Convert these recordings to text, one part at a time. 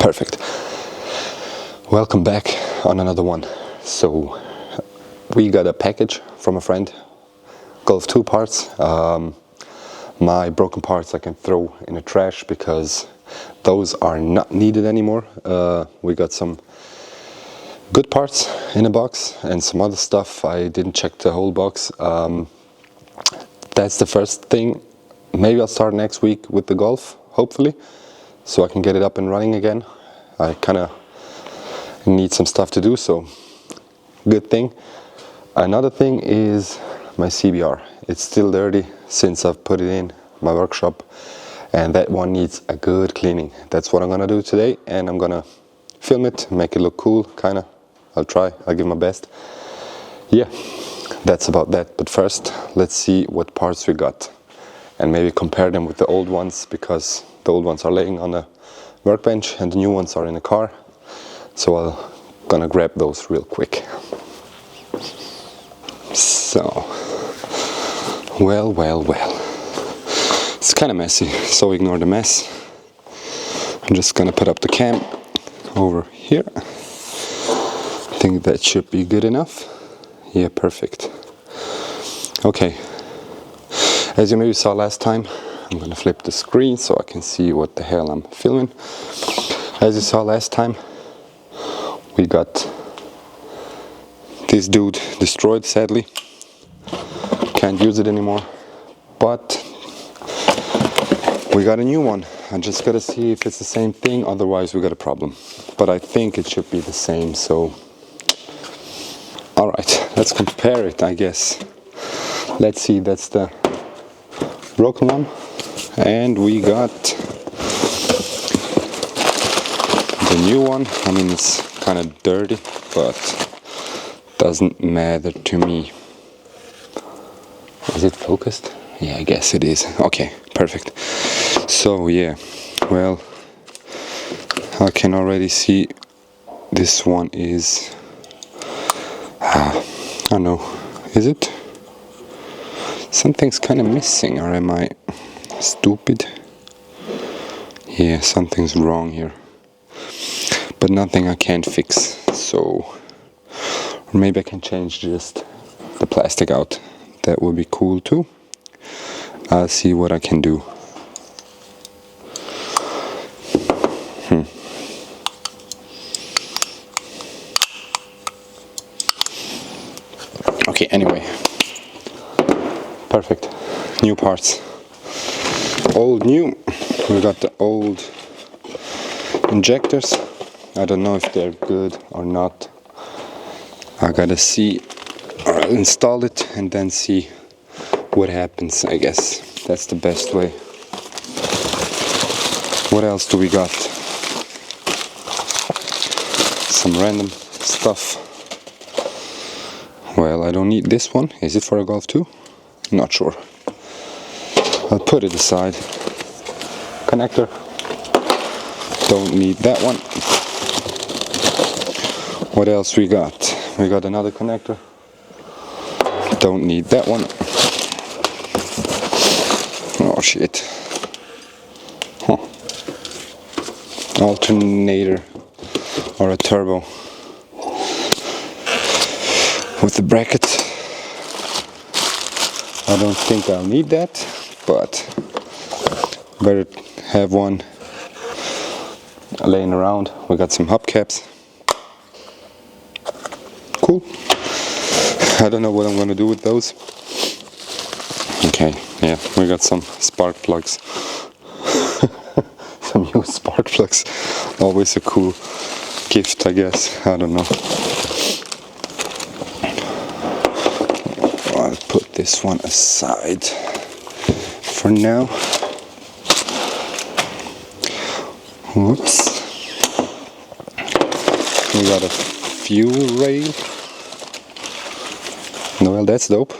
Perfect. Welcome back on another one. So we got a package from a friend, Golf 2 parts. My broken parts I can throw in the trash because those are not needed anymore. We got some good parts in a box and some other stuff. I didn't check the whole box. That's the first thing. Maybe I'll start next week with the Golf, hopefully, so I can get it up and running again. I kind of need some stuff to do, so good thing. Another thing is my CBR. It's still dirty since I've put it in my workshop, and that one needs a good cleaning. That's what I'm gonna do today, and I'm gonna film it, make it look cool, kinda. I'll try, I'll give my best. Yeah, that's about that. But first, let's see what parts we got and maybe compare them with the old ones, because the old ones are laying on the workbench and the new ones are in the car. So I'm gonna grab those real quick. So, well. It's kind of messy, so ignore the mess. I'm just gonna put up the cam over here. I think that should be good enough. Yeah, perfect. Okay, as you maybe saw last time, I'm gonna flip the screen so I can see what the hell I'm filming. As you saw last time, we got this dude destroyed, sadly. Can't use it anymore, but we got a new one. I just gotta see if it's the same thing, otherwise we got a problem. But I think it should be the same, so alright, let's compare it, I guess. Let's see, that's the broken one, and we got the new one. I mean, it's kind of dirty, but doesn't matter to me. Is it focused? Yeah, I guess it is. Okay, perfect. So yeah, well, I can already see this one is, I don't know, is it? Something's kind of missing, or am I stupid? Yeah, something's wrong here, but nothing I can't fix. So, or maybe I can change just the plastic out. That would be cool too. I'll see what I can do. Okay, anyway. Perfect. New parts. Old new. We got the old injectors. I don't know if they're good or not. I gotta see, or I'll install it and then see what happens, I guess. That's the best way. What else do we got? Some random stuff. Well, I don't need this one. Is it for a Golf 2? Not sure. I'll put it aside. Connector. Don't need that one. What else we got? We got another connector. Don't need that one. Oh shit. Huh. Alternator or a turbo with the bracket. I don't think I'll need that, but better have one laying around. We got some hubcaps. Cool. I don't know what I'm gonna do with those. Okay, yeah, we got some spark plugs. Some new spark plugs. Always a cool gift, I guess. I don't know. I'll put this one aside for now. Whoops. We got a fuel rail. Well, that's dope.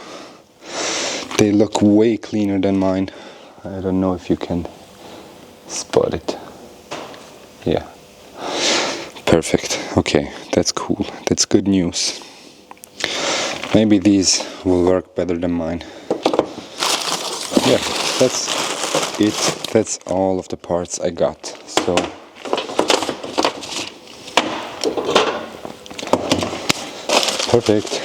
They look way cleaner than mine. I don't know if you can spot it. Yeah. Perfect. Okay, that's cool. That's good news. Maybe these will work better than mine. Yeah, that's it. That's all of the parts I got. So Perfect.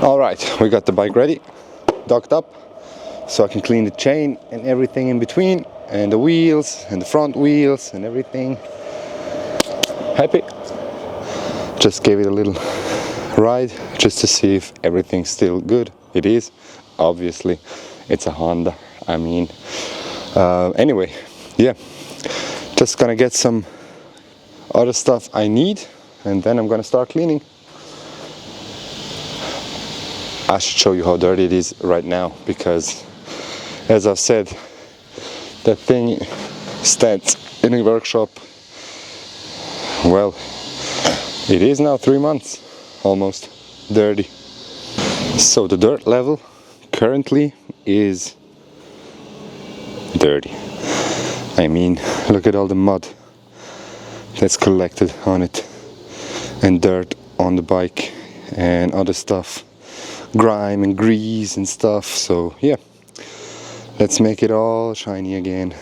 Alright, we got the bike ready, docked up, so I can clean the chain and everything in between, and the wheels, and the front wheels, and everything. Happy. Just gave it a little ride, just to see if everything's still good. It is, obviously. It's a Honda, I mean. Anyway, yeah. Just gonna get some other stuff I need, and then I'm gonna start cleaning. I should show you how dirty it is right now, because as I've said, that thing stands in a workshop, well, it is now 3 months almost dirty. So the dirt level currently is dirty. I mean, look at all the mud that's collected on it, and dirt on the bike and other stuff, grime and grease and stuff. So yeah, let's make it all shiny again.